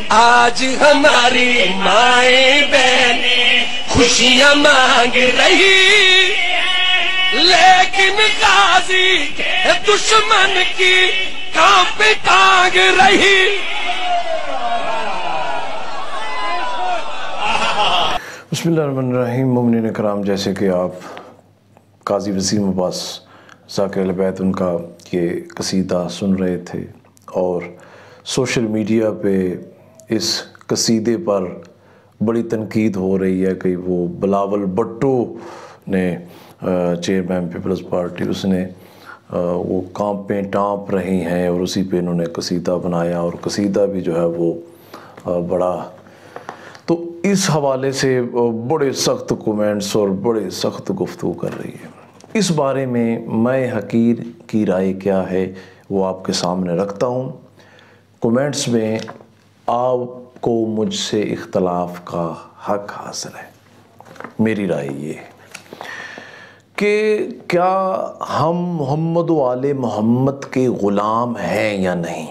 آج ہماری مائیں بہنیں خوشیاں مانگ رہی، لیکن غازی کے دشمن کی کام پہ ٹانگ رہی۔ بسم اللہ الرحمن الرحیم۔ مومنین کرام، جیسے کہ آپ قاضی وسیم عباس ذاکر اہل بیت ان کا یہ قصیدہ سن رہے تھے، اور سوشل میڈیا پہ اس قصیدے پر بڑی تنقید ہو رہی ہے کہ وہ بلاول بھٹو نے چیئرمین پیپلز پارٹی، اس نے وہ کانپیں ٹانپ رہی ہیں، اور اسی پہ انہوں نے قصیدہ بنایا، اور قصیدہ بھی جو ہے وہ بڑا، تو اس حوالے سے بڑے سخت کومنٹس اور بڑے سخت گفتگو کر رہی ہے۔ اس بارے میں حقیر کی رائے کیا ہے وہ آپ کے سامنے رکھتا ہوں۔ کومنٹس میں آپ کو مجھ سے اختلاف کا حق حاصل ہے۔ میری رائے یہ ہے کہ کیا ہم محمد و آل محمد کے غلام ہیں یا نہیں؟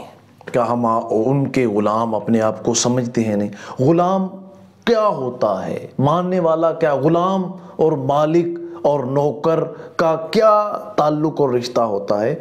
کیا ہم ان کے غلام اپنے آپ کو سمجھتے ہیں؟ نہیں۔ غلام کیا ہوتا ہے؟ ماننے والا کیا؟ غلام اور مالک اور نوکر کا کیا تعلق اور رشتہ ہوتا ہے؟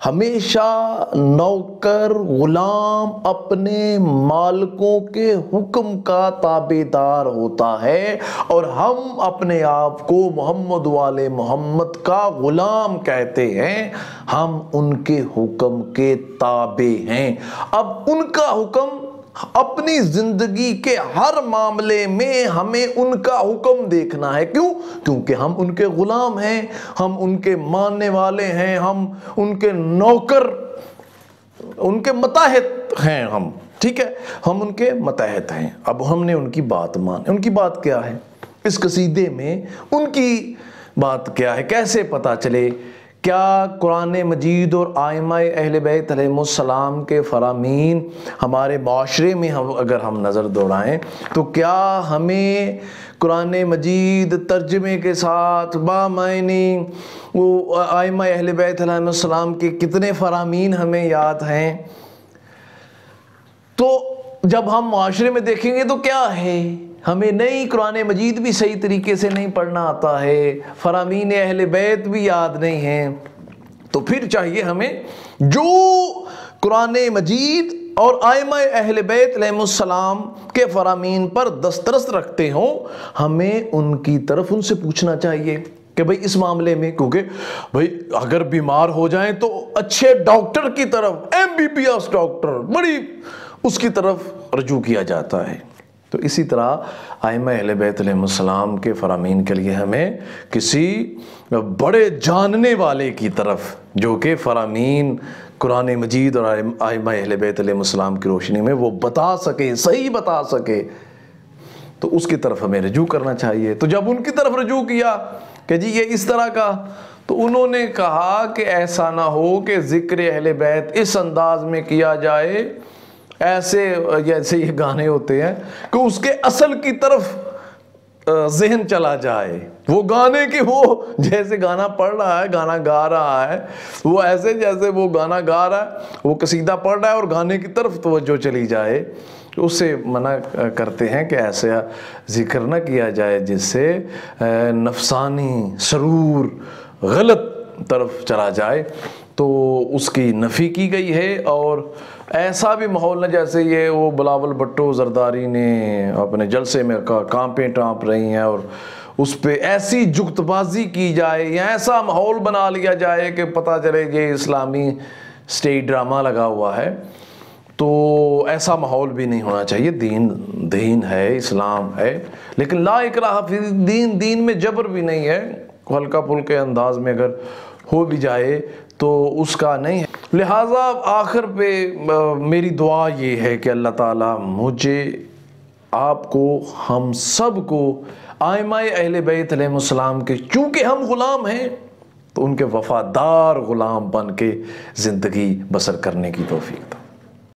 ہمیشہ نوکر غلام اپنے مالکوں کے حکم کا تابعدار ہوتا ہے، اور ہم اپنے آپ کو محمد والے محمد کا غلام کہتے ہیں۔ ہم ان کے حکم کے تابع ہیں۔ اب ان کا حکم اپنی زندگی کے ہر معاملے میں ہمیں ان کا حکم دیکھنا ہے۔ کیوں؟ کیونکہ ہم ان کے غلام ہیں، ہم ان کے ماننے والے ہیں، ہم ان کے نوکر، ان کے متحد ہیں ہم، ٹھیک ہے؟ ہم ان کے متحد ہیں۔ اب ہم نے ان کی بات مانی۔ ان کی بات کیا ہے؟ اس قصیدے میں ان کی بات کیا ہے؟ کیسے پتہ چلے؟ کیا قرآن مجید اور ائمہ اہل بیت علیہ السلام کے فرامین ہمارے معاشرے میں اگر ہم نظر دوڑائیں تو کیا ہمیں قرآن مجید ترجمے کے ساتھ بامعنی وہ ائمہ اہل بیت علیہ السلام کے کتنے فرامین ہمیں یاد ہیں؟ تو جب ہم معاشرے میں دیکھیں گے تو کیا ہے؟ ہمیں نہیں، قرآن مجید بھی صحیح طریقے سے نہیں پڑھنا آتا ہے، فرامین اہل بیت بھی یاد نہیں ہیں، تو پھر چاہیے ہمیں جو قرآن مجید اور ائمہ اہل بیت علیہ السلام کے فرامین پر دسترس رکھتے ہوں، ہمیں ان کی طرف ان سے پوچھنا چاہیے کہ بھئی اس معاملے میں، کیونکہ بھئی اگر بیمار ہو جائیں تو اچھے ڈاکٹر کی طرف، MBBS ڈاکٹر، بڑی اس کی طرف رجوع کیا جاتا ہے۔ تو اسی طرح ائمہ اہل بیت علیہ السلام کے فرامین کے لیے ہمیں کسی بڑے جاننے والے کی طرف، جو کہ فرامین قرآن مجید اور ائمہ اہل بیت علیہ السلام کی روشنی میں وہ بتا سکے، صحیح بتا سکے، تو اس کی طرف ہمیں رجوع کرنا چاہیے۔ تو جب ان کی طرف رجوع کیا کہ جی یہ اس طرح کا، تو انہوں نے کہا کہ ایسا نہ ہو کہ ذکر اہل بیت اس انداز میں کیا جائے، ایسے جیسے یہ گانے ہوتے ہیں کہ اس کے اصل کی طرف ذہن چلا جائے، وہ گانے کی، وہ جیسے گانا پڑھ رہا ہے، گانا گا رہا ہے، وہ ایسے جیسے وہ گانا گا رہا ہے، وہ قصیدہ پڑھ رہا ہے اور گانے کی طرف توجہ چلی جائے، اس سے منع کرتے ہیں کہ ایسا ذکر نہ کیا جائے جس سے نفسانی سرور غلط طرف چلا جائے، تو اس کی نفی کی گئی ہے۔ اور ایسا بھی ماحول نہ جیسے یہ وہ بلاول بھٹو زرداری نے اپنے جلسے میں کانپیں ٹانپ رہی ہیں، اور اس پہ ایسی جگت بازی کی جائے یا ایسا ماحول بنا لیا جائے کہ پتہ چلے یہ اسلامی سٹیج ڈرامہ لگا ہوا ہے، تو ایسا ماحول بھی نہیں ہونا چاہیے۔ دین ہے، اسلام ہے، لیکن لا اکراہ فی الدین، دین میں جبر بھی نہیں ہے، ہلکا پھلکے انداز میں اگر ہو بھی جائے تو اس کا نہیں ہے۔ لہٰذا آخر پہ میری دعا یہ ہے کہ اللہ تعالیٰ مجھے، آپ کو، ہم سب کو ائمہ اہل بیت علیہ السلام کے، چونکہ ہم غلام ہیں تو ان کے وفادار غلام بن کے زندگی بسر کرنے کی توفیق دے۔